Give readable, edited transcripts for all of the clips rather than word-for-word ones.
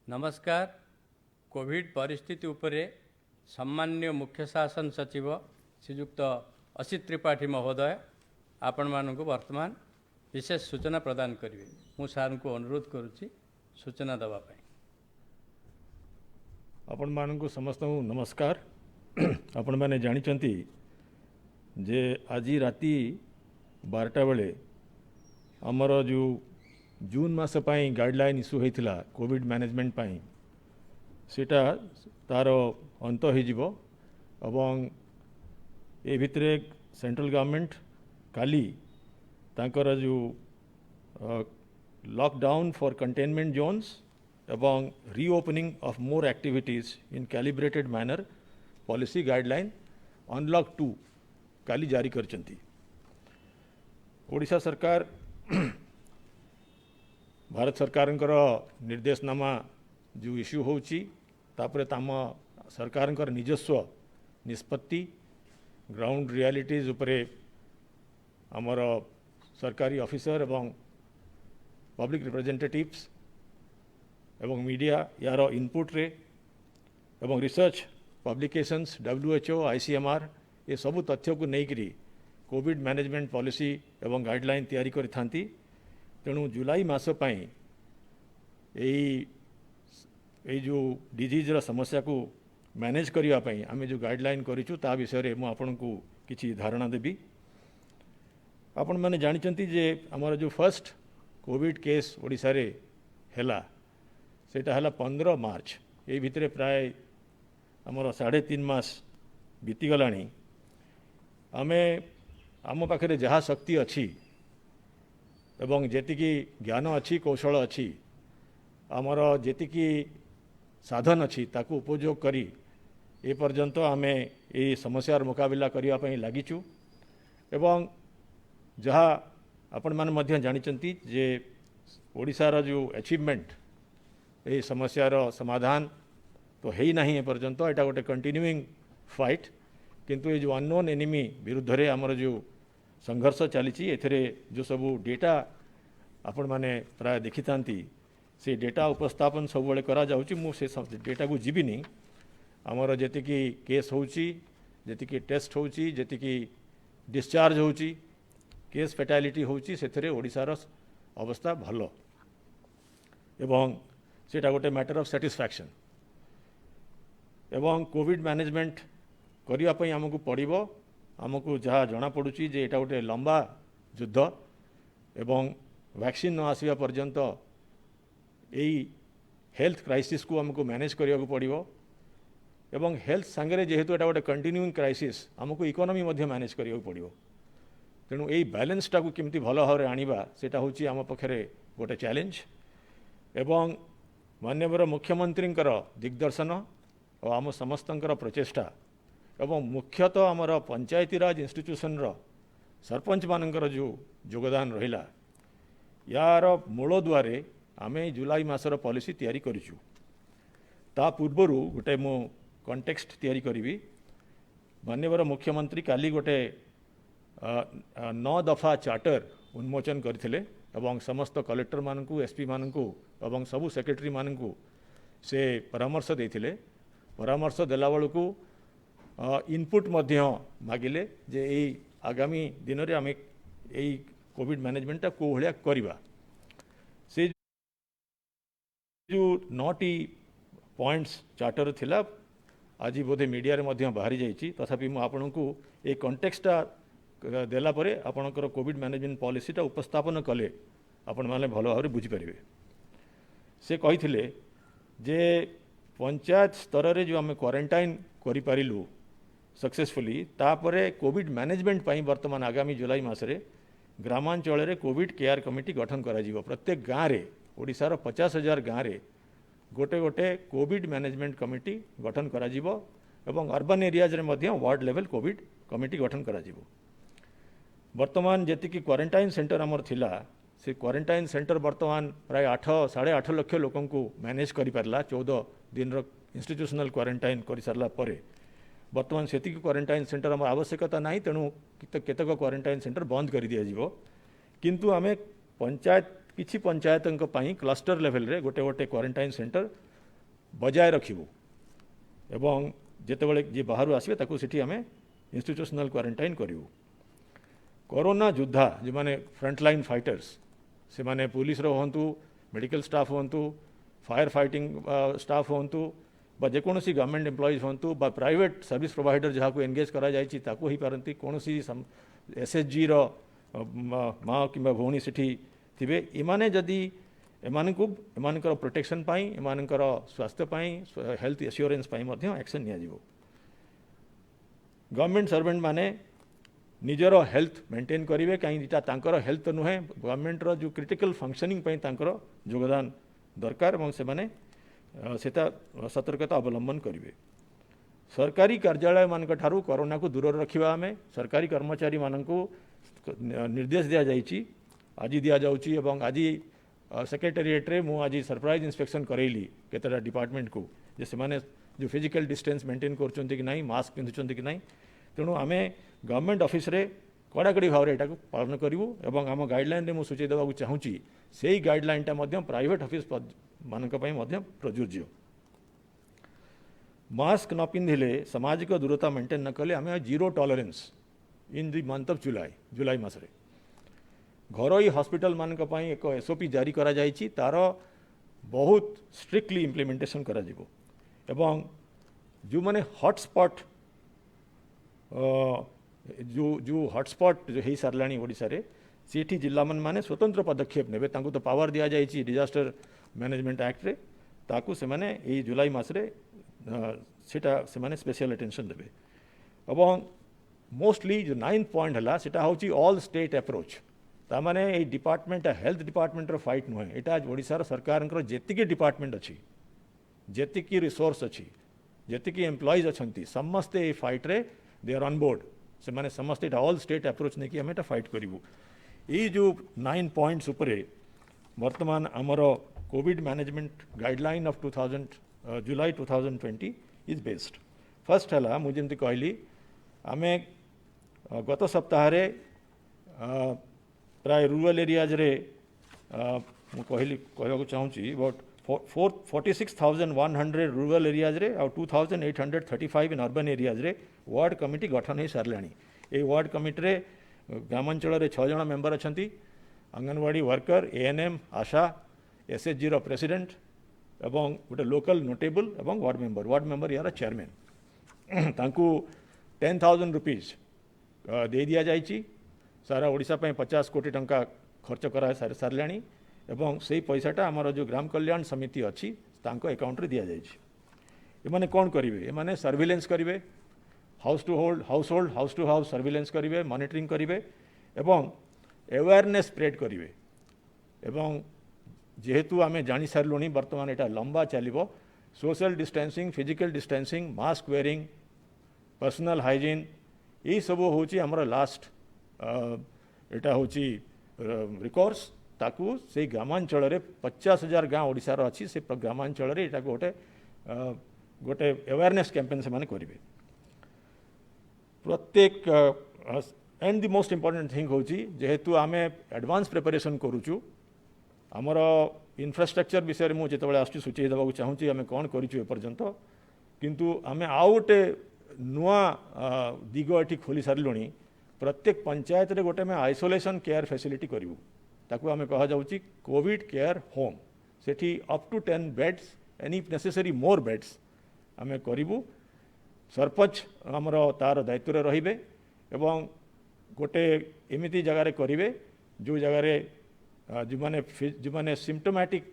नमस्कार। कोविड परिस्थिति उपरे सम्मान्य मुख्य शासन सचिव श्रीयुक्त असित त्रिपाठी महोदय आपण मानक वर्तमान विशेष सूचना प्रदान करेंगे। मु सार को अनुरोध करुच्ची सूचना देवाई। आपण मानक समस्त नमस्कार। आपण मैंने जानी जे आज राति 12टा बेले आमर जो जून मास गाइडलाइन इश्यू होता कोविड मैनेजमेंट सेटा तार अंत हो ए भितरे सेंट्रल गवर्नमेंट काली तांकर जो लॉकडाउन फॉर कंटेनमेंट जोन्स एवं reopening of more activities in calibrated manner policy guideline unlock 2 काली जारी करचंती। ओडिशा सरकार भारत सरकार निर्देशनामा जो इश्यू होची तापरे ताम सरकार निजस्व निष्पत्ति ग्राउंड रियलिटीज उपरे आमर सरकारी ऑफिसर एवं पब्लिक रिप्रेजेंटेटिव्स एवं मीडिया यार इनपुट रे एवं रिसर्च पब्लिकेशंस WHO ICMR ये सबू तथ्य को लेकर कोविड मैनेजमेंट पॉलिसी एवं गाइडलाइन तैयारी करिथांती। तेणु जुलाई मास यही जो डिजीजर समस्या को मैनेज करने आम जो गाइडलाइन करूँ ता विषय में आपण को किसी धारणा देवी। आपण मैंने जानते जे आमर जो फर्स्ट कोविड केस ओडिशा रे हैला सेटा हैला 15 मार्च। ये भितरे प्राय आमर 3.5 मास बीतीगलानी। आमे आम पाखे जहाँ शक्ति अच्छी एवं जेतिकी ज्ञान अच्छी कौशल अच्छी आमर जेतिकी साधन अच्छी ताकू उपयोग करी ए पर्यंत आमे ये समस्यार मुकाबला करने लगिचु। एवं जहाँ आपण माने मध्य जानिचंती जे ओडिशार जो अचीवमेंट ये समस्यार समाधान तो है ही नहीं ए पर्यंत एटा गोटे कंटिन्यूइंग फाइट। किंतु ये जो अननोन एनिमी विरुद्ध रे आमर जो संघर्ष चली एथरे जो सबू डेटा आपण माने प्राय देखी थांती से डेटा उपस्थापन सब बेले करा जाउची। मु से डेटा को जीविनी आमर जेतिकी केस होउची जेतिकी टेस्ट होउची जेतिकी डिस्चार्ज होउची केस फैटालिटी होउची सेथरे ओडिशार अवस्था भलो एवं सेटा गोटे मैटर ऑफ सैटिस्फैक्शन। एवं कोविड मैनेजमेंट करिया पई हमकु पड़िबो आमको जहाँ जना पड़ुची जे एटा गोटे लंबा युद्ध एवं वैक्सीन न आसवा पर्यंत यही हेल्थ क्राइसिस को हमको मैनेज करिया को पड़िबो। एवं हेल्थ सांगरे जेहेतु एटा गोटे कंटिन्यूइंग क्राइसिस हमको इकोनॉमी मध्य मैनेज करिया को पड़िबो। तेणु यही बैलेंसटा को केमती भल भाव आनिबा सेटा होची आम पखरे गोटे चैलेंज। एवं माननीय मुख्यमंत्री दिग्दर्शन और आम समस्तंकर प्रचेष्टा एवं मुख्यतः आमर पंचायती राज इंस्टीट्यूशन सरपंच मानकर जो योगदान रहिला यार मूल द्वारे आमे जुलाई मासर पॉलिसी तैयारी करिचु। ता पूर्वरु गोटे मो कॉन्टेक्स्ट तैयारी करी। माननीय मुख्यमंत्री काली गोटे 9 दफा चार्टर उन्मोचन करथिले एवं समस्त कलेक्टर मानकू एसपी मानकू एवं सबू सेक्रेटरी मानकू से परामर्श देथिले। परामर्श देला बेलू इनपुट मध्य मागिले जे यही आगामी दिन में आम यही कोविड मैनेजमेंटा को भाया करवा से जो 9टी पॉइंट्स चार्टर थिला आज बोधे मीडिया रे मध्य बाहरी जाइए। तथापि मु आपन को ए कॉन्टेक्स्टटा देला परे आपनकर कोविड मैनेजमेंट पॉलिसीटा उपस्थापन कले आपण माने भल भाव बुझी पारिबे। से कहिथिले जे पंचायत स्तर रे जो आम क्वारंटाइन करि पारिलु सक्सेसफुली तापरे कोविड मैनेजमेंट पाई वर्तमान आगामी जुलाई मासरे ग्रामांचल रे कोविड केयर कमिटी गठन करा जीवो। प्रत्येक गाँव रे ओडिशार 50,000 गाँव रे गोटे गोटे कोविड मैनेजमेंट कमिटी गठन करा जीवो एवं अर्बन एरियाज रे मध्य वार्ड लेवल कोविड कमिटी गठन करा जीवो। वर्तमान जेतिकी क्वारंटाइन सेंटर आमर थिला से क्वारंटाइन सेंटर वर्तमान प्राय 8.5 लाख लोकन को मैनेज करि पारला। 14 दिन रो इंस्टीट्यूशनल क्वारंटाइन कर सारला परे वर्तमान से क्वारंटाइन सेंटर आम आवश्यकता ना। तेणु केतक क्वारंटाइन सेंटर बंद कर दि जाव। किंतु आमे पंचायत किछि पंचायत क्लस्टर लेवल रे गोटे गोटे क्वारंटाइन सेंटर बजाय रखिबु एवं जेतेबेले जे बाहर आसबे ताकू सेठी आमे इंस्टीट्यूशनल क्वारंटाइन करिवु। कोरोना योद्धा जो माने फ्रंटलाइन फाइटर्स से माने पुलिस रो हंतु मेडिकल स्टाफ हंतु फायर फाइटिंग स्टाफ हंतु बा जेकोसी गवर्नमेंट एम्प्लॉइज हंतु बा प्राइवेट सर्विस प्रोवाइडर जहाँ को एंगेज करा जायछि ताकू ही पारंती कोनोसी एसएचजी रो माँ कि भौणी सेठी थिबे इमाने जदि एमानकर प्रोटेक्शन पाई एमानकर स्वास्थ्य पाई हेल्थ एश्योरेंस पाई मध्य एक्शन निया जिवो। गवर्नमेंट सर्वेंट माने निजर हेल्थ मेंटेन करेंगे कहीं तांकर हेल्थ नुहे गवर्नमेंट रो जो क्रिटिकल फंक्शनिंग पाई तांकर योगदान दरकार और से माने सेता सतर्कता अवलंबन करेंगे। सरकारी कार्यालय मान ठारू कोरोना को दूर रखा आम सरकारी कर्मचारी मानक निर्देश दिया जाइए आज दि जाऊँगी और आज सेक्रेटेरिएट रे मु आज सरप्राइज इंस्पेक्शन करेली केतटा डिपार्टमेंट को जे से माने जो फिजिकल डिस्टेंस मेंटेन करछन्ती कि नहीं मास्क पिंधुछन्ती कि नहीं तेणु आम गवर्नमेंट ऑफिस रे कड़ाकड़ी भाव में यहाँ पालन करूँ और आम गाइडलाइन रे मु सूचई देवाक चाहूँगी से गाइडलाइनटा प्राइवेट ऑफिस मानक प्रযোज्य। मास्क न पिंधिले सामाजिक दूरता मेंटेन न कले आम zero tolerance in the month of July मासरे घरोई हॉस्पिटल मानक एक एसओपी जारी करा जाइछि तार बहुत स्ट्रिक्टली इम्प्लीमेंटेशन करा जिवो एवं जो माने हॉटस्पॉट जो हॉटस्पॉट जो हो सारे ओडिशा रे सेठी जिला माने स्वतंत्र पदक्षेप नेबे तांको तो पावर दिया जाइछि डिजास्टर मैनेजमेंट एक्ट रे ताकू से माने ए जुलाई मासरे सेटा से माने स्पेशल अटेंशन देबे एवं मोस्टली जो 9th पॉइंट हला सेटा होछि all state approach तामाने A department health department row fight नुहे एटा ओडिशा सरकार जेतिकी डिपार्टमेंट अच्छी जेतिकी रिसोर्स अच्छी जेतिकी एम्प्लॉइज अच्छी समस्ते ए फाइट रे दे आर ऑन बोर्ड से माने समस्ते ऑल स्टेट अप्रोच नहीं कि आम फाइट करूँ। ये जो 9 पॉइंट्स उपरे वर्तमान आमर Covid management guideline of 2000 July 2020 is based. First है मुझे कहली आम गत सप्ताह प्राय रूरल एरियाज रे कहली कहूँ चाहूँगी अबाउट 46,100 रूरल एरियाज रे और 2,835 इन अर्बन एरियाज रे वार्ड कमिटी गठन हो सारे। ये वार्ड कमिटी रे ग्रामांचल 6 जन मेंबर अच्छा अंगनवाड़ी वर्कर एएनएम आशा एसएचजी रो प्रेसिडेंट एवं गोटे लोकल नोटेबल एवं वार्ड मेंबर यार चेयरमैन तांकू 10,000 रुपीज दे दिया जाइए सारा ओडिशा 50 कोटी टंका खर्च करा सारे एवं से पैसाटा आमर जो ग्राम कल्याण समिति अच्छी तांको अकाउंट रे दिया जाइए। एमाने कौन करिवे एमाने सर्विलेंस करिवे हाउस टू हाउस सर्विलेंस करिवे मॉनिटरिंग करिवे एवं अवेयरनेस स्प्रेड करिवे एवं जेहेतु आम जानी सारूँ बर्तमान यहाँ लंबा चलो social distancing physical distancing mask wearing personal hygiene यही सब हूँ आमर लास्ट यहाँ हूँ रिकोर्स ताकू से ग्रामांचल 50,000 गाँव ओडिशार अच्छी से ग्रामांचल गोटे गोटे अवेयरनेस कैंपेन से माने करेंगे प्रत्येक and the most important thing हूँ जेहेतु आम एडवांस प्रिपरेशन करुचु आमर इंफ्रास्ट्रक्चर विषय में मुझे आसूँ सूचई देवाक चाहूँगी आम कौन करपर्यंत किंतु आम आउ गोटे नुआ दिग ये खोली सारे प्रत्येक पंचायत रे गोटे में आइसोलेशन केयर फैसिलिटी करूँ ताकू आम कह जाऊँगी कोविड केयर होम सेठी up to 10 beds any necessary more beds आम करूँ। सरपंच आमर तार दायित्व रे एवं गोटे एमिति जगार करेंगे जो जगार जो माने सिम्टोमेटिक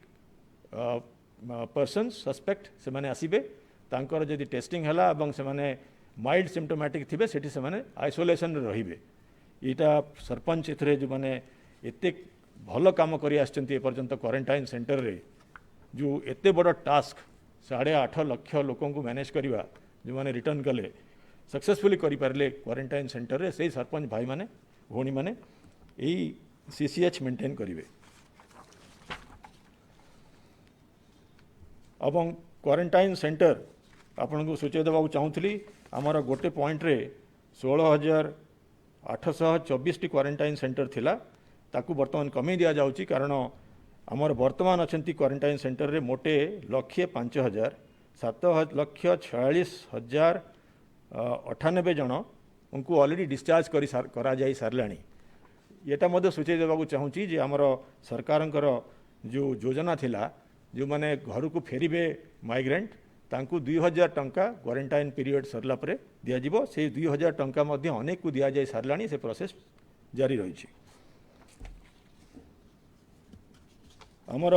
पर्सन सस्पेक्ट से माने आसीबे तांकर जदि टेस्टिंग हला एवं से माने माइल्ड सिम्टोमेटिक थिबे सेठी से माने आइसोलेशन रे रहिबे। इटा सरपंच एथरे जो माने एते भल काम करी आछंती एपर्यंत क्वारंटाइन सेंटर रे जो एते बड़ टास्क 8.5 लाख लोकों को मैनेज करवा जो माने रिटर्न कले सक्सेसफुली करि पारले क्वारंटाइन सेंटर रे से सरपंच भाई माने भौणी माने यही सीसीएच मेंटेन करेंगे। अब क्वारंटाइन सेंटर आपन को सूचई देवाक चाहूँगी आमर गोटे पॉइंट रे 16,824 क्वारंटाइन सेंटर थिला ताकू बर्तमान कमी दिया जाउची कारण आमर वर्तमान अच्छा क्वारंटाइन सेंटर रे मोटे 1,05,000 7,46,98 जन उनको ऑलरेडी डिस्चार्ज करा जाई सारलाणी। एटा मध्य सूचई देवाक चाहूँगी जे आमर सरकारंकर जो योजना थिला जो माने घर को फेरिबे माइग्रेंट तांकु 2,000 टंका क्वारंटाइन पीरियड सरला परे दिया जिवो। से 2,000 टंका मध्य अनेक को दिया जाई सारलाणी। से प्रोसेस जारी रही। आमर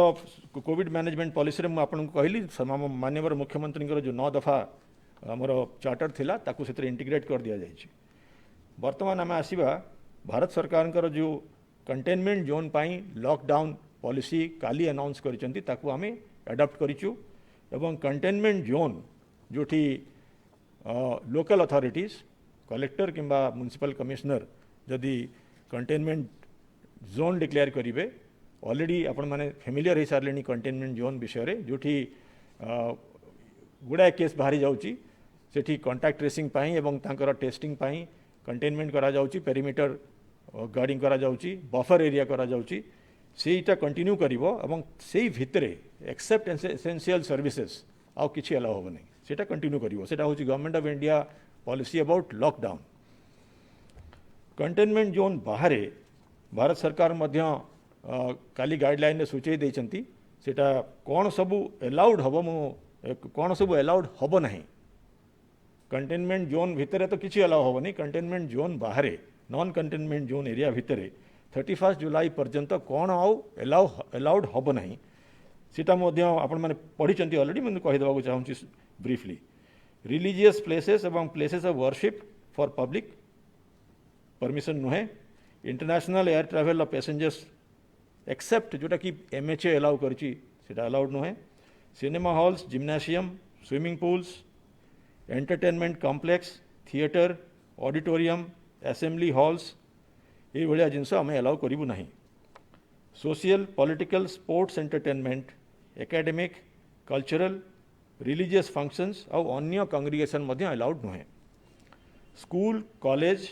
कोविड मैनेजमेंट पॉलिसी में आपको कहली माननीय मुख्यमंत्री जो 9 दफा आमर चार्टर थिला ताकू से इंटीग्रेट कर दिया जाइए। वर्तमान आम आसवा भारत सरकार जो कंटेनमेंट जोन पाई लॉकडाउन पॉलिसी काली अनाउंस करिसेंती ताकू आमे एडॉप्ट करिचु। एवं कंटेनमेंट जोन जोठी लोकल अथॉरिटीज कलेक्टर किंबा म्युनिसिपल कमिश्नर जदि कंटेनमेंट जोन डिक्लेयर करेंगे ऑलरेडी आपण माने फेमिलियर हो सारे कंटेनमेंट जोन विषय जोठी गुड़ाए केस बाहरी जाउची सेठी कांटेक्ट ट्रेसिंग पाई एवं तांकर टेस्टिंग पाई कंटेनमेंट करा जाउची पेरीमीटर गार्डिंग करा जाउची बफर एरिया करा जाउची सेटा कंटिन्यू करिवो एवं सेही भितरे एक्सेप्ट एसेंशियल सर्विसेज आउ किछि अलाउ होबो नै सेटा कंटिन्यू करिवो। सेटा होची government of India policy about lockdown. Containment zone बाहर भारत सरकार मध्य काली गाइडलाइन ने सूचई देइचंती सेटा कोन सबु अलाउड हबो कोन सबु अलाउड हबो नाही। कंटेनमेंट जोन भितरे तो किछि अलाउ हबो नहीं। कंटेनमेंट जोन बाहर नॉन कंटेनमेंट जोन एरिया भितरे 31 जुलाई पर्यंत कौन आउ अलाउड हबो नहीं सीटा मध्य आपण माने पढ़ी ऑलरेडी मैं कही देबा चाहूँगी ब्रीफली। रिलीजियस प्लेसेस एवं places of worship for public permission नुहे। International air travel of passengers except जोटा कि MHA अलाउ करची सेटा अलाउड नुहे। Cinema halls gymnasium swimming pools entertainment complex theatre auditorium assembly halls ये भाया जिनस आम अलाउ करूँ ना। Social political sports entertainment academic cultural religious functions आउ अन्य कांग्रिगेशन अलाउड नुहे। School college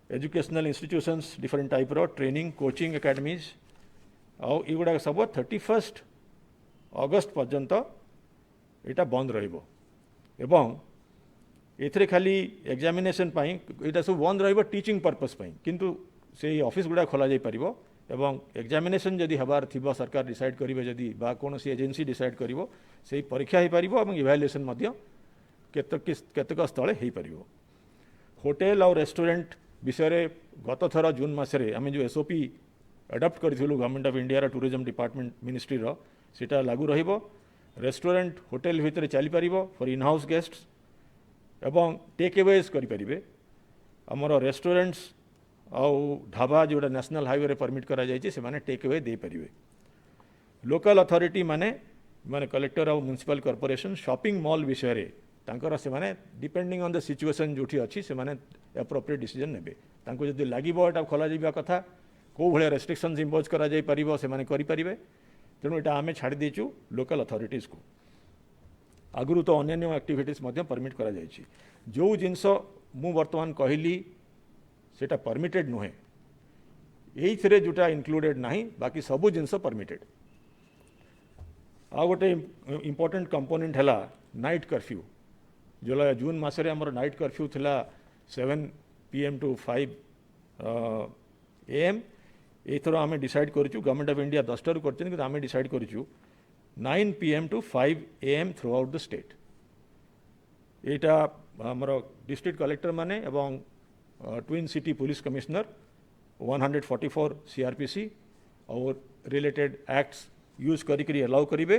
educational institutions different type रो ट्रेनिंग कोचिंग एकेडमीज आउ युवा सब 31 अगस्त पर्यंत यहाँ बंद रहिबो। एवं एथरे खाली एग्जामिनेशन पाई यहाँ सब बंद रहिबो टीचिंग पर्पस पाई किंतु से ऑफिस गुड़ा खोल जाई परिबो। एवं एग्जामिनेशन जदि हबार थिबो सरकार डिसाइड करिवे जदि बा कोनोसी एजेंसी डिसाइड करिवो सेही परीक्षा हो पारिबो एवं इवैल्यूएशन मध्य केतक स्थले हो पारिबो। होटेल और रेस्टोरेंट विषय गत थर जून मसरे आम जो SOP एडप्ट करूँ government of India tourism department ministry सेटा लागू रहिबो। रेस्टोरेंट होटेल भितर चली पारिबो फॉर इन हाउस गेस्ट्स एवं टेक अवेज करें। आमर रेस्टोरेंट्स आउ ढाबा जोड़ा नेशनल हाईवे रे परमिट करा जाइए से माने टेक अवे दे पारिबे। लोकल अथॉरिटी माने माने कलेक्टर और म्युनिसिपल कॉर्पोरेशन शॉपिंग मॉल विषय रे तांकर से माने डिपेंडिंग ऑन द सिचुएशन जोठी अच्छी से माने एप्रोप्रिएट डिसीजन नेबे। तांको जदि लागिबो एटा खोला जाइबा कथा को भले रेस्ट्रिक्शंस इम्पोज करा जाई परिबो से माने करि परिबे। तेणु यहाँ आम छाड़ी देचु लोकल अथॉरिटीज को। आगुरी तो अन्य एक्टिविटीज परमिट करा जाइछि। जो जिनस मु वर्तमान कहली सेटा परमिटेड नुहे ये जोटा इंक्लूडेड नहीं बाकी सबू जिनस परमिटेड। आ गोटे इम्पोर्टेंट कंपोनेंट है नाइट कर्फ्यू। जुलाई जून मसरे आमर नाइट कर्फ्यू थिला 7 PM to 5 AM। एथर आम डिसाइड करूँ गवर्नमेंट ऑफ इंडिया 10 टारू कर आम डिसाइड करूँ 9 PM to 5 AM through out the state. यहाँ आमर डिस्ट्रिक्ट कलेक्टर माने एवं twin city police commissioner 144 CRPC और रिलेटेड एक्ट्स यूज करी अलाउ करेंगे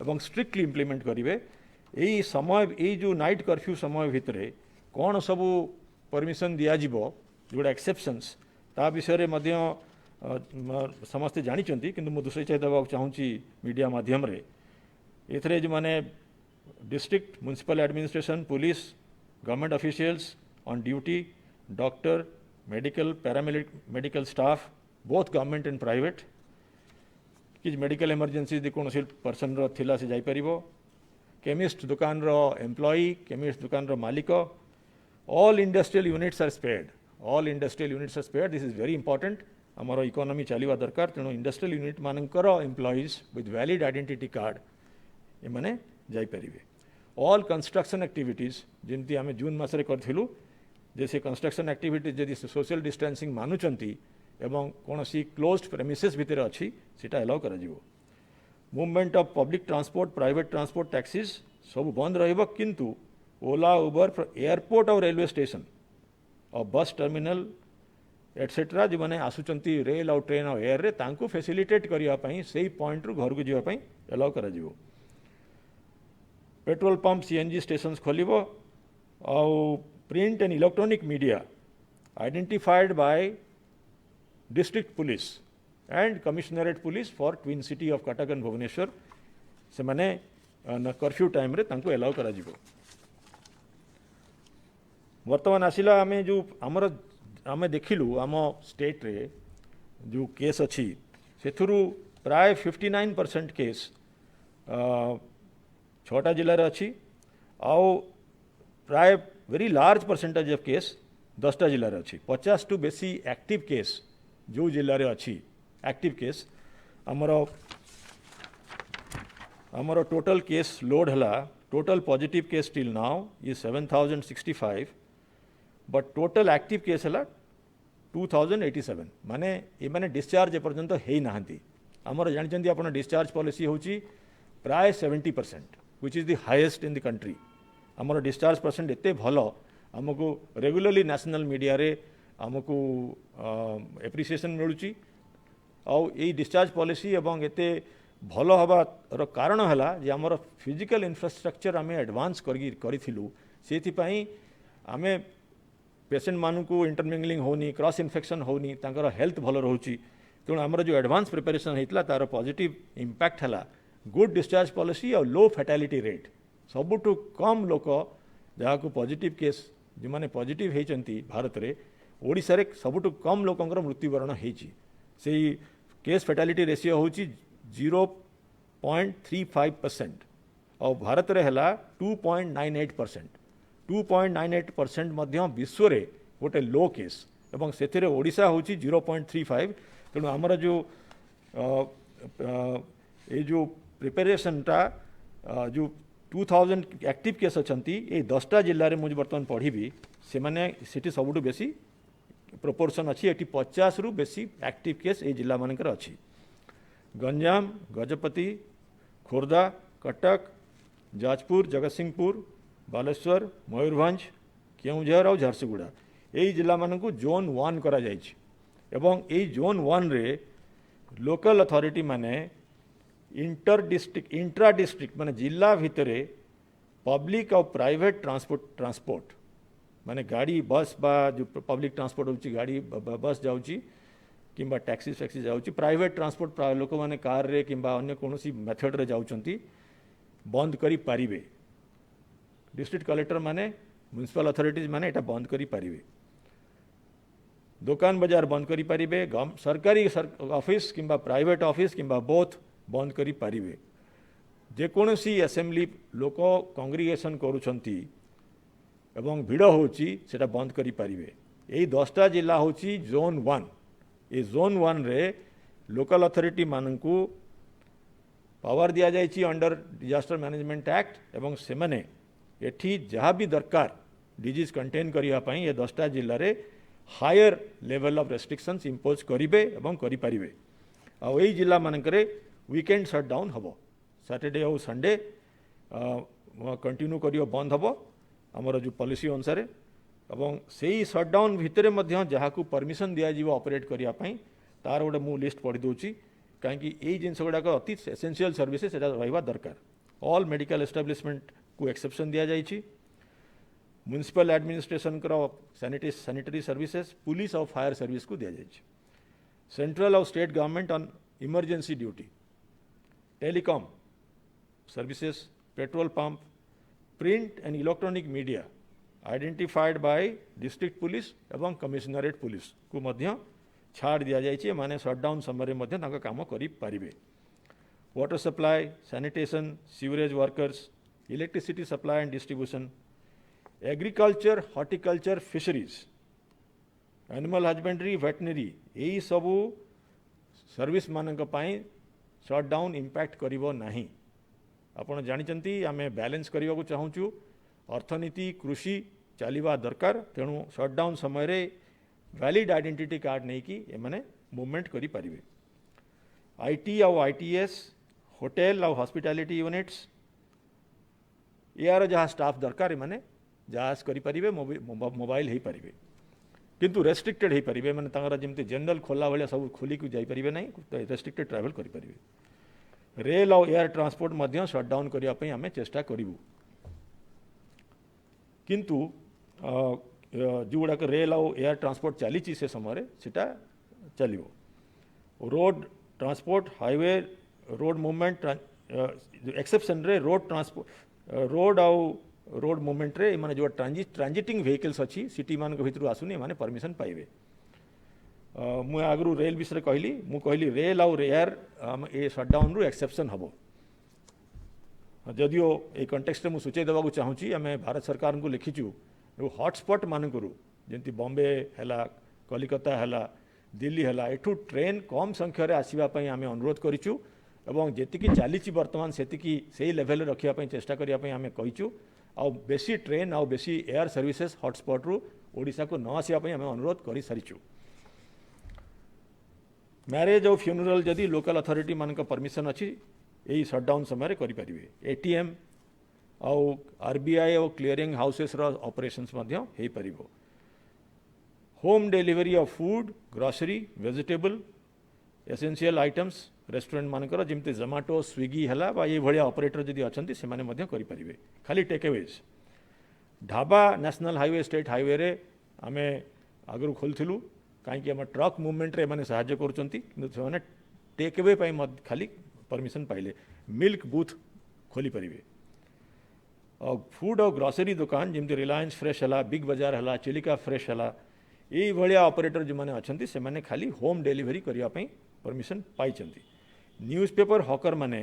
एवं स्ट्रिक्टली इम्प्लीमेंट करेंगे। यही समय यही जो नाइट कर्फ्यू समय भितर कौन सबू परमिशन दिज्व जोड़ा एक्सेप्शंस ता विषय समस्ते जानते कि मुझे दूसरे देवा चाहूँगी मीडिया माध्यम रे एथरे जो माने district municipal administration police government officials on duty doctor medical paramedical staff both government and private कि मेडिकल इमरजेंसी यदि कौन पर्सन थिला से जापर। केमिस्ट दुकान रो एम्प्लॉई केमिस्ट दुकान रो मालिक all industrial units are spared. All industrial units are spared. This is very important. आमर इकोनॉमी चलवा दरकार। तेणु इंडस्ट्रियल यूनिट मानकर employees with valid identity card ये माने जाइपारे ऑल कंस्ट्रक्शन एक्टिविटीज जमती आम जून मसरे करूँ जे से कंस्ट्रक्शन एक्टिविटीज जदि सोशल डिस्टेंसिंग मानुंट एवं कौन सी क्लोज्ड प्रेमिसेस भितर अच्छी सीटा एलाउ कर movement of public transport private transport taxis सब बंद रु ओला उबर एयरपोर्ट और रेलवे स्टेशन और बस टर्मिनल एटसेट्रा जो मैंने आसुंच रेल और ट्रेन और एयर रे तांको फैसिलिटेट करने से पॉइंट रु घर को जावाई एलाउ कर पेट्रोल पंप सीएनजी स्टेशन खोल print and electronic media identified by district police and commissionerate police for twin city of Cuttack and Bhubaneswar से माने कर्फ्यू टाइम रे तांको एलाउ करा जिवो। वर्तमान आसिला आमे जो आमर आमे देखिलु आम स्टेट रे जो केस अच्छी से प्राय 59% केस 6टा जिले अच्छी आउ प्राय very large percentage of case 10टा जिले अच्छी 50 टू बेसी एक्टिव केस जो जिले में अच्छी एक्टिव केस आमर टोटल केस लोड है total positive case till now is 7065 but total active case है 2087 माने ये माने डिस्चार्ज एपर्यंत हो ना आमर जानते आप डिस्चार्ज पॉलिसी हूँ प्राय 70% which is the highest in the country आमर डिस्चार्ज परसेंट एते भल आमको रेगुलरली नेशनल मीडिया रे आमको एप्रिसिएशन मिलूँ आउ ये डिस्चार्ज पॉलिसी एवं एते भल हबार कारण है जे आमर फिजिकल इंफ्रास्ट्रक्चर आम एडवांस करूँ से आम पेसेंट मानक इंटरमिंगलिंग होनी क्रॉस इन्फेक्शन होनी तांकर हेल्थ भल रोचे तेणु आमर जो एडवांस प्रिपरेशन होता तार पॉजिटिव इंपैक्ट है गुड डिस्चार्ज पॉलिसी और लो फैटालिटी रेट सबुठु कम लोक जहाँ को पॉजिटिव केस जो मैंने पॉजिटिव होती भारत में ओडिशा रे सबुठु कम लोकंकर मृत्युवरण होती से केस फैटालिटी रेशियो हूँ 0.35% और भारत रे हला 2.98% 2.98% मध्य विश्व रे गोटे लो केस एवं से ओडिशा हूँ 0.35 तेणु आमर जो ये जो प्रिपेरेशनटा जो 2000 एक्टिव केस अच्छा ये 10टा जिले में मुझे बर्तमान पढ़ी से मैंने सबुठु बेसी प्रोपोर्शन अच्छी ये 50 रु बेसी एक्टिव केस ये जिला मानकर अच्छी गंजाम गजपति खोर्धा कटक जाजपुर जगतसिंहपुर बालेश्वर मयूरभंज केउझर और झारसुगुड़ा यही जिला मानक जोन 1 करा जायछि एवं यही जोन 1 रे लोकल अथॉरिटी माने इंटर डिस्ट्रिक्ट इंट्रा डिस्ट्रिक्ट माने जिला भितरे पब्लिक और प्राइवेट ट्रांसपोर्ट माने गाड़ी बस बा जो पब्लिक ट्रांसपोर्ट होची गाड़ी बस जाउची किंबा टैक्सी फैक्सी जाउची प्राइवेट ट्रांसपोर्ट लोक माने कार रे किंबा अन्य कोनोसी मेथड रे जाउचंती बंद करी पारिबे डिस्ट्रिक्ट कलेक्टर माने म्युनिसिपल अथॉरिटीज माने एटा बंद करी पारिबे दुकान बाजार बंद करी पारिबे सरकारी ऑफिस किंबा प्राइवेट ऑफिस किंबा बोथ बंद करी पारिबे जेकोसी असेंबली लोक कांग्रिगेशन करुछंती एवं भिड़ होची सेटा बंद करी पारिबे यही 10टा जिला होची जोन 1 ये जोन 1 रे लोकल अथॉरिटी मानकू पावर दिया जायछि अंडर डिजास्टर मैनेजमेंट एक्ट एवं से माने एठी जहाँ भी दरकार डिजीज कंटेन करिया पई ये 10टा जिले रे higher level of restrictions impose करिवे एवं करि पारिबे आ एई जिला मानकरे वीकेंड शटडाउन हबो सैटरडे और संडे कंटिन्यू करियो बंद हबो आमर जो पॉलिसी अनुसार एवं से ही शटडाउन भितर मध्य जहाँ को परमिशन दिया जीव ऑपरेट करिया पई तार गोटे मु लिस्ट पढ़ी दूची कहीं यही जिनस गुड़ाक अति एसेंशियल सर्विसेस रहा दरकार ऑल मेडिकल एस्टाब्लिशमेंट को एक्सेप्शन दिया जाइए municipal administration sanitary services police और फायर सर्विस को दिया जाइए सेंट्रल और state government on emergency duty telecom services petrol pump print and electronic media identified by district police एवं कमिश्नरेट पुलिस को मध्य छाड़ दिया जाइए माने शटडाउन समय मध्य तांका काम करि पारिबे water supply sanitation sewerage workers electricity supply and distribution agriculture horticulture fisheries animal husbandry veterinary यही सबू सर्विस मानक पई शटडाउन इंपैक्ट करिवो नाही आपण जानते आम बैलेंस करने को चाहूँ अर्थनीति कृषि चलवा दरकार तेणु सटडाउन समय वैलिड आइडेंटिटी कार्ड नहीं कि एमाने मूवमेंट करि परिबे। आईटी आउ आईटीएस होटेल आउ हॉस्पिटैलिटी यूनिट्स यार जहाँ स्टाफ दरकार एमाने जहाज करि परिबे मोबाइल हो पारे किंतु रेस्ट्रिक्टेड हो पारे मैंने जमी जनरल खोला भाया सब खोलिक जापरें ना रेस्ट्रिक्टेड ट्रावेल करें। रेल और एयर ट्रांसपोर्ट मध्य सटडाउन करने आम चेष्टा करूँ किंतु जो गुड़ाक रेल और एयर ट्रांसपोर्ट चली से समय सीटा चलो road transport highway road movement exception रे रोड ट्रांसपोर्ट रोड आउ रोड मूवमेंट रे माने जो ट्रांजिटिंग व्हीकल्स अच्छी सिटी मान भर आसुनी माने परमिशन पाइबे। मुझे आगु रेल विषय कहली मुझे रेल आउ एयर ये सटडाउन रु एक्सेप्शन हम जदियो ये कंटेक्स्ट में सूचई देवा चाहूँगी आम भारत सरकार को लिखीचु हॉटस्पॉट मानक जमी बॉम्बे है कलिकता है दिल्ली है एठू ट्रेन कम संख्यार आसवाई आम अनुरोध करूँ और जी चली बर्तमान से लेवल रखापी चेष्टा करने आम कहीचु आउ बेसी ट्रेन आउ बेसी एयर सर्विसेज हॉटस्पॉट रु ओडिशा को न आसवाई आम अनुरोध कर सारीचु। मैरेज और फ्यूनरल जदि लोकल अथॉरिटी मानक परमिशन अच्छी यही सटडाउन समय करें। एटीएम आउ आरबीआई और क्लीयरिंग हाउसेस ऑपरेशंस मध्य हो पार। Home delivery of food grocery vegetable essential items restaurant मानकर जमी जोमाटो स्विगी है ये भाया ऑपरेटर जदि अच्छा से करें खाली takeaways. Dhaba national highway state highway रे आम आगु खोलूँ कहीं आम ट्रक मुवमेंट रे साहाय्य कर टेकअवे खाली परमिशन पाइले मिल्क बूथ खोली पारे। और फूड और ग्रोसरी दुकान जमी रिलायंस फ्रेश है बिग बाजार है चिलिका फ्रेश है ये भाया ऑपरेटर जो मैंने अच्छा से खाली होम डिलीवरी करने परमिशन पाई। न्यूज़ पेपर हॉकर माने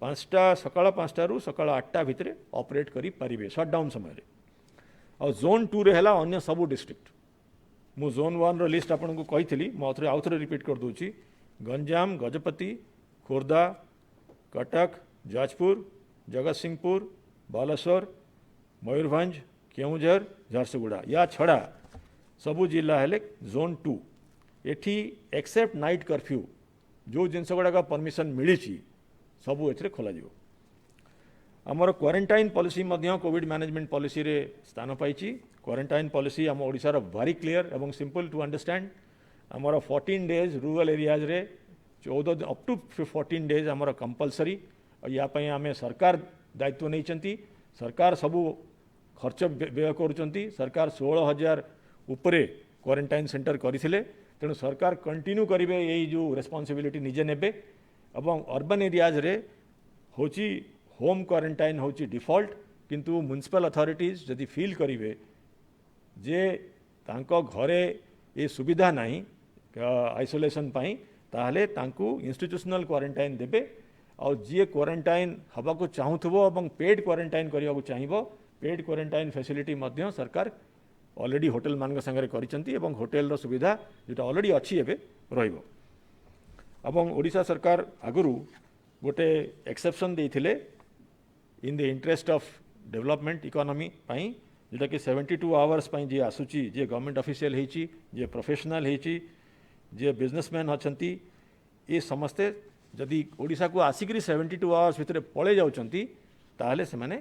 5टा सकाळ 5टा रु सकाळ 8टा भितर ऑपरेट करि पारिबे सटडाउन समय। और जोन 2 रे हला अन्य सबू डिस्ट्रिक्ट मु जोन 1 रो लिस्ट आपन को कही मुझे आउ थे रिपीट कर दूची गंजाम गजपति खोर्धा कटक जाजपुर जगतसिंहपुर बालेश्वर मयूरभंज केउझर झारसुगुड़ा या छड़ा सबू जिला हेले जोन 2 एठी एक्सेप्ट नाइट कर्फ्यू जो जिनस गुड़ाक परमिशन मिली सबू ए खोल आमर quarantine policy Covid management policy रे स्थान पाई। क्वारंटाइन पॉलिसी आम ओडिशार भारी क्लियर एवं सिंपल टू अंडरस्टैंड। आमर 14 डेज रूरल एरियाज रे 14 अप टू 14 डेज आमर कंपलसरी यापाई आम सरकार दायित्व नहीं सरकार सबू खर्च व्यय कर सरकार 16,000 उपरे क्वारंटाइन सेंटर करथिले तेणु सरकार कंटिन्यू करेंगे यही जो रेस्पॉन्सिबिलिटी निजे नेबे। एवं अर्बन एरियाज रे होची होम क्वारंटाइन होची डिफॉल्ट किंतु म्युनिसिपल अथॉरिटीज जदि फील करेंगे जे तांको घरे ये सुविधा नहीं आइसोलेशन पाई ताहले तांकू इंस्टीट्यूशनल क्वारंटाइन देबे और जी क्वारंटाइन हवा को चाहूथबो एवं पेड क्वारंटाइन करने को चाहिए पेड क्वारंटाइन फैसिलिटी मध्य सरकार ऑलरेडी होटेल मान संगे करिसेंती एवं होटेल रो सुविधा जोटा ऑलरेडी अच्छी एबे रहिबो। एवं ओडिशा सरकार आगुरु गोटे एक्सेप्शन देइथिले in the interest of development economy पाई जोटा कि 72 आवर्स पाई जे आसुची जे गवर्नमेंट ऑफिशियल हेची जे प्रोफेशनल हेची जे बिजनेसमैन अछंती ये समस्ते जदि ओडिशा को आसिकरी 72 आवर्स भितर पळे जाउचंती ताहले से माने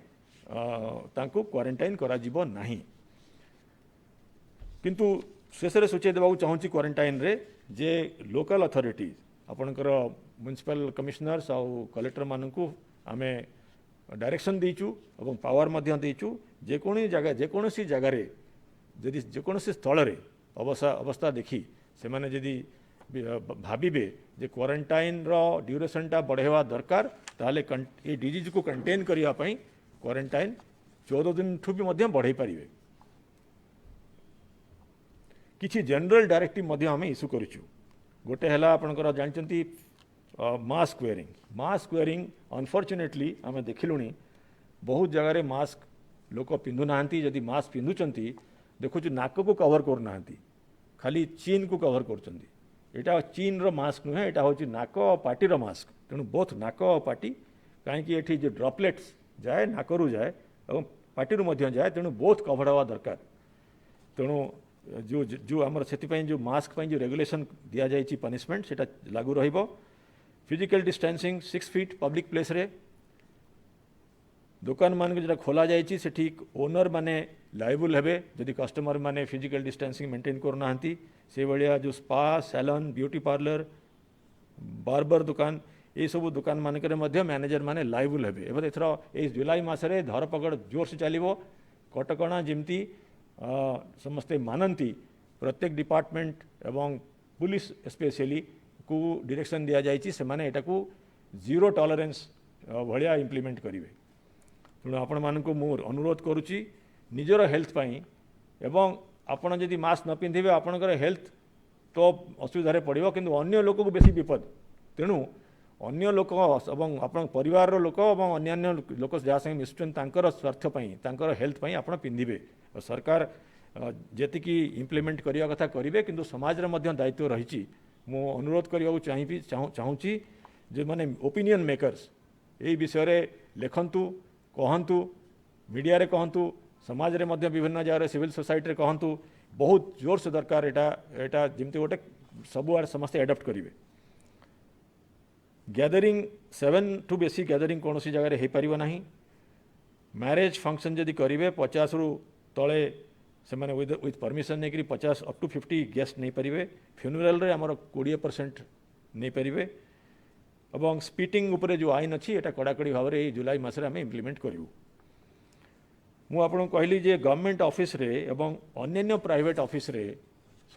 तांको क्वारंटाइन करा जिवो नाही। किंतु शेष सूचई देवाक चाहूँगी क्वारंटाइन रे जे लोकल अथॉरिटीज आपणकर म्युनिसिपल कमिशनर्स आउ कलेक्टर मानू आम डायरेक्शन देचु और पावर देचु जेकोसी जगार जदि जेकोसी स्थल अवस्था देखी से माने जदि भाविबे जे क्वारंटाइन रो ड्यूरेशनटा बढ़ेवा दरकार ताहले ये डिजीज को कंटेन करने क्वारंटाइन 14 दिन ठू भी बढ़े पारे। किछि जनरल डायरेक्टिव आम इश्यू करूँ गोटे है आपंकर जानते मास्क वेयरिंग अनफॉर्चुनेटली आम देखिलु बहुत जगार मास्क लोक पिंधु ना जदि मास्क पिंधुंट देखु नाक को कवर करना खाली चीन को कवर कर चीन रो मास्क नुहे यहाँ हूँ नाक और पार्टी रो मास्क तेणु बोथ नाक और पार्टी कहीं ये जो ड्रपलेट्स जाए नाकरू जाए और पार्टी जाए तेणु बहुत कभर हवा दरकार तेणु जो जो आमर से जो मास्क जो रेगुलेशन दि जाए पनिशमेंट से लागू रहिबो physical distancing 6 feet public place रे दुकान मान जो खोला जाइए से ओनर माने लाइबल हेबे जदि कस्टमर माने फिजिकल डिस्टेंसिंग मेंटेन करना से भाया जो spa salon beauty parlour barber दुकान ये सब दुकान मानक मैनेजर माने लाइबल हेबे एवं एथर ये जुलाई मसरे धरपकड़ जोर से चलो कटकणा जमती समस्ते मानती प्रत्येक डिपार्टमेंट एवं पुलिस स्पेशली को डायरेक्शन दि जाइए से माने एटा को जीरो टॉलरेंस भाया इम्प्लीमेंट करेंगे तेणु आपण मानक मु अनुरोध करुच्ची निजर हेल्थ पाई एवं आपण जदि मास्क न पिंधे आपणकर हेल्थ तो असुविधा पड़ो किंतु अन्य लोक को बेसी विपद तेणु अन्य लोक एवं आपण परिवार लोक और अन्य लोक जहाँ संगे मिशुचन स्वार्थ पर हेल्थ पर आप पिंधे सरकार जी इम्प्लीमेंट करने कथा करेंगे किंतु समाज में दायित्व रही मु अनुरोध करने चाहूँगी जो मैंने ओपिनियन मेकर्स यही विषय रे लिखंतु कहतु मीडिया रे कहतु समाज रे मध्य विभिन्न जगह सिविल सोसाइटी रे कहतु बहुत जोर से दरकार एटा जमती गोटे सबुआर समस्ते एडप्ट करेंगे गैदरिंग 7 टू बेसी गैदरिंग कौन सी जगह हो पार ना मैरेज फंक्शन जदि करेंगे 50 रु तले से मैंने विथ परमिशन नहीं 50 अप टू 50 गेस्ट नहीं पारे फ्यूनराल रे आमर 20% नहीं पारे और स्पीटिंग उपरे जो आईन अच्छी एटा कड़ाकड़ी भाव में जुलाई मसरे आम इम्प्लीमेंट करूँ मुझे कहली जे गवर्नमेंट ऑफिस रे एवं अन्य प्राइवेट ऑफिस रे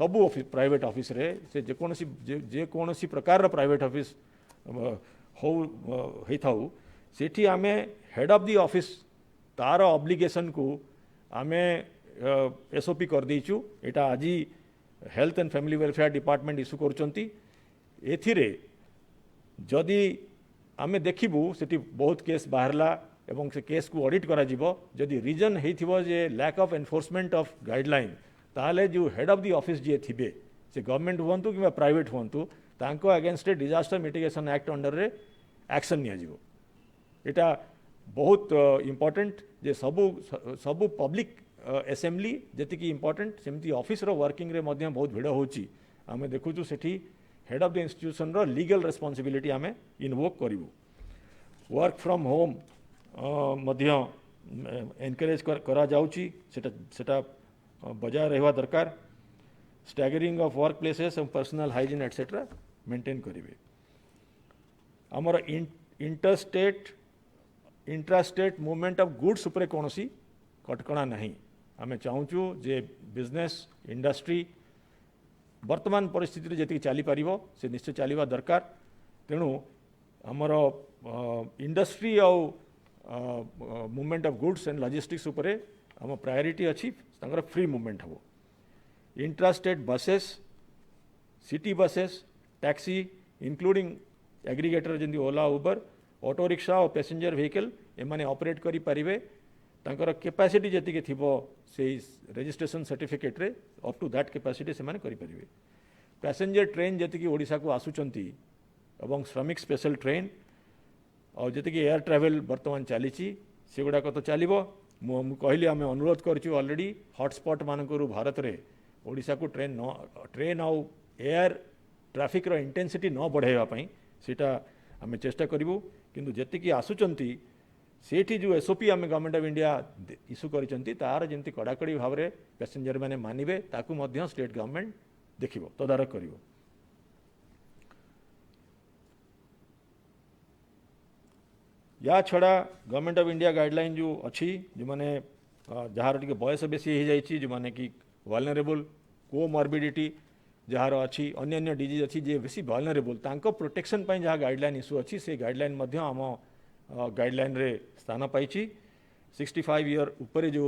सबू प्राइवेट ऑफिस रे से जेकोसी प्रकार प्राइवेट ऑफिस हो सेठी आमे हेड ऑफ द ऑफिस तार ऑब्लिगेशन को आमे एसओपी कर दीचु एटा आज health and family welfare department issue करुचंती एथिरे जदि आमे देखिबु सेठी बहुत केस बाहरला एवं से केस को ऑडिट करा जिवो जदि रीजन हेइथिबो जे lack of enforcement of guideline ताले जो हेड ऑफ द ऑफिस जे थिबे से गवर्नमेंट हुंतु कि प्राइवेट हुंतु तांको against disaster mitigation act under रे एक्शन निया जिवो एटा बहुत इंपोर्टेंट जे सबु पब्लिक असेंबली जति की इंपोर्टेंट सेमती ऑफिस रो वर्किंग रे मध्य बहुत भिड़ होची आमे देखुछु सेठी हेड ऑफ द इंस्टीट्यूशन रो लीगल रेस्पॉन्सिबिलिटी आमे इनवोक करिवु वर्क फ्रॉम होम मध्य एनकरेज करा जाउची सेटा बजाय रहवा दरकार स्टैगरिंग ऑफ वर्क प्लेसेस और पर्सनल हाइजीन एटसेट्रा मेंटेन करेंगे आमर इंट्रास्टेट मूवमेंट ऑफ गुड्स उपरे कौन सी कटकणा नहीं आमे चाहूँ जे बिजनेस इंडस्ट्री वर्तमान परिस्थिति जी चली पारिबो से निश्चय चलवा दरकार तेणु आमर इंडस्ट्री और movement of goods and logistics उपरे आम प्रायोरिटी अच्छी फ्री मूवमेंट हम intrastate buses city buses taxi including aggregator जमी ओला उबर ऑटो रिक्शा और पैसेंजर व्हीकल एमाने ऑपरेट करि पारिबे तांकर कैपेसिटी जति थिबो से रजिस्ट्रेशन सर्टिफिकेट रे अप टू दैट कैपेसिटी से माने करि पारिबे पैसेंजर ट्रेन जति की ओडिशा को आसुचंती एवं श्रमिक स्पेशल ट्रेन और जति की एयर ट्रैवल वर्तमान चली से गुड़ाक तो चलो मुझे कहली आम अनुरोध करूँ ऑलरेडी हॉटस्पॉट मानक भारत में ओडिशा को ट्रेन आउ एयर ट्रैफिक रो इंटेंसिटी न बढ़ावाई सेटा आम चेष्टा करूँ किंतु जी आसुचंती सेठी जो एसओपी आम गवर्नमेंट ऑफ इंडिया इश्यू करिसेंती तार जमी कड़ाकड़ी भाव में पैसेंजर मैंने मानिबे ताकू मध्य स्टेट गवर्नमेंट देखिबो तदारख करिवो या छड़ा गवर्नमेंट ऑफ इंडिया गाइडलाइन जो अच्छी जो मैंने जार टे बयस बेसी हो जाइए जो मैंने कि वल्नरेबल कोमॉर्बिडिटी जार अच्छी अन्य डिजीज अच्छी जे बेसी वल्नरेबल तांको प्रोटेक्शन पाई जहाँ गाइडलाइन इश्यू अच्छी से गाइडलाइन मध्य आम गाइडलाइन रे स्थान पाई 65 ईयर ऊपर जो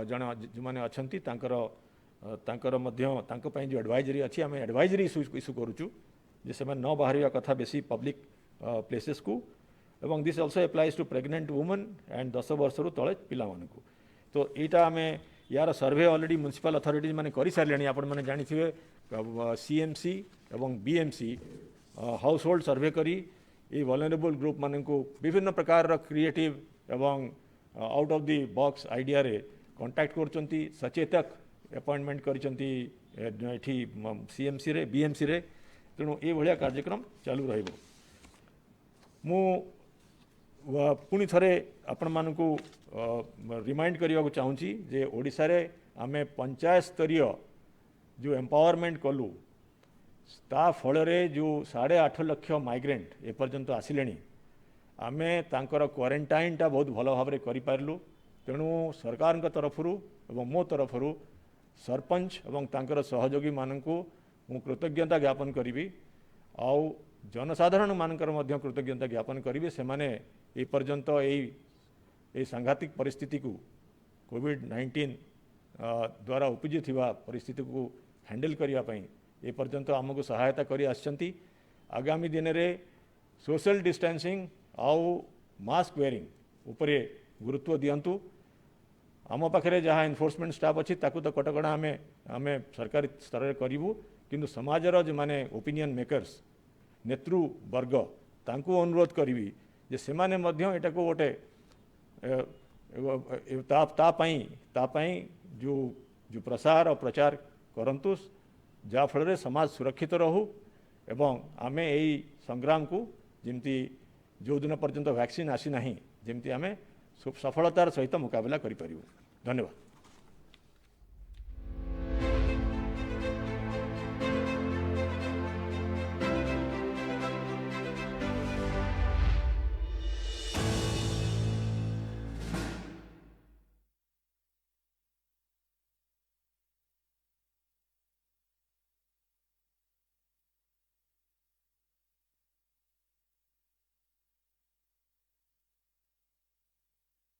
जन जो मैंने अच्छा जो एडवाइजरी अच्छी आम एडवाइजरी इश्यू करुचु जे से न बाहर कथा बेसी पब्लिक प्लेसेस को एवं this also applies to pregnant women and 10 वर्ष रु तले पिला मानकु तो यहाँ आम यार सर्वे ऑलरेडी म्युनिसिपल अथॉरिटीज मैंने कर सारे आपण मैंने जानी सीएमसी एवं बीएमसी हाउस होल्ड सर्वे करी ये वल्नरेबल ग्रुप मान को विभिन्न प्रकार क्रिएटिव एवं out of the box idea रे कांटेक्ट करचंती सचेतक अपॉइंटमेंट करचंती एठी सीएमसी रे बीएमसी रे तेणु ये भलिया कार्यक्रम चालू रहिबो। मु पुणी थरे आपण मानकू रिमाइंड करने को चाहूँगी जे ओडिशा रे आमे पंचायत स्तरीय जो एम्पावरमेंट कलु ता फल जो 8.5 लाख माइग्रेंट एपर्यंत आसिले आमे तांकर क्वारंटाइन टा बहुत भल भाव करूँ। तेणु सरकार तरफर एवं मो तरफर सरपंच एवं तांकर सहयोगी मानकू मु कृतज्ञता ज्ञापन करी आउ जनसाधारण मानकर मध्य कृतज्ञता ज्ञापन करी से माने ए पर्यंत यही सांघातिक परिस्थिति को कोविड-19 द्वारा उपजी थिबा परिस्थिति को हैंडल करने ए पर्यंत आमको सहायता करी आछंती। आगामी दिन रे सोशल डिस्टेंसिंग आउ मास्क वेयरिंग उपरे गुरुत्व दियंतु। आम पाखे जहाँ एनफोर्समेंट स्टाफ अच्छी ताकू तो कटकणा आमे सरकारी स्तर में करूँ किंतु समाजर जो माने ओपिनियन मेकर्स नेतृवर्ग तांकू अनुरोध करी जे से माने मध्य एटा को गोटे तापाई जो प्रसार और प्रचार करंतु जा फल समाज सुरक्षित रहू एवं आमे यही संग्राम को जमती जो दिन पर्यंत वैक्सीन आसी ना जमती आमे सफलतार सहित मुकाबला करि परिबु। धन्यवाद।